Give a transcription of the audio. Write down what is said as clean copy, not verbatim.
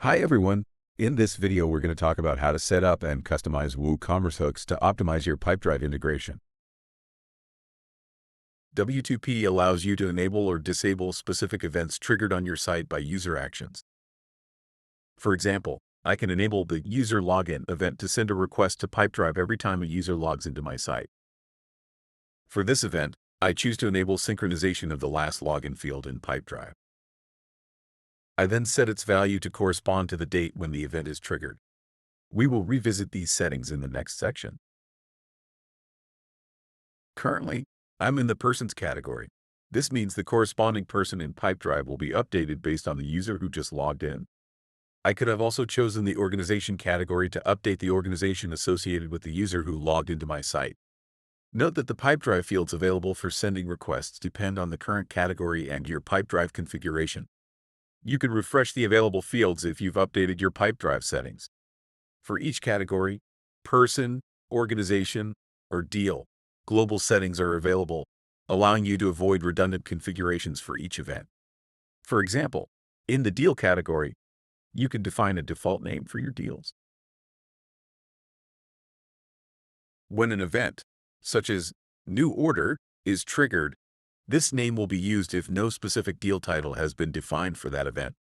Hi everyone. In this video, we're going to talk about how to set up and customize WooCommerce hooks to optimize your Pipedrive integration. W2P allows you to enable or disable specific events triggered on your site by user actions. For example, I can enable the user login event to send a request to Pipedrive every time a user logs into my site. For this event, I choose to enable synchronization of the last login field in Pipedrive. I then set its value to correspond to the date when the event is triggered. We will revisit these settings in the next section. Currently, I'm in the Persons category. This means the corresponding person in Pipedrive will be updated based on the user who just logged in. I could have also chosen the Organization category to update the organization associated with the user who logged into my site. Note that the Pipedrive fields available for sending requests depend on the current category and your Pipedrive configuration. You can refresh the available fields if you've updated your Pipedrive settings. For each category, person, organization, or deal, global settings are available, allowing you to avoid redundant configurations for each event. For example, in the deal category, you can define a default name for your deals. When an event, such as new order, is triggered, this name will be used if no specific deal title has been defined for that event.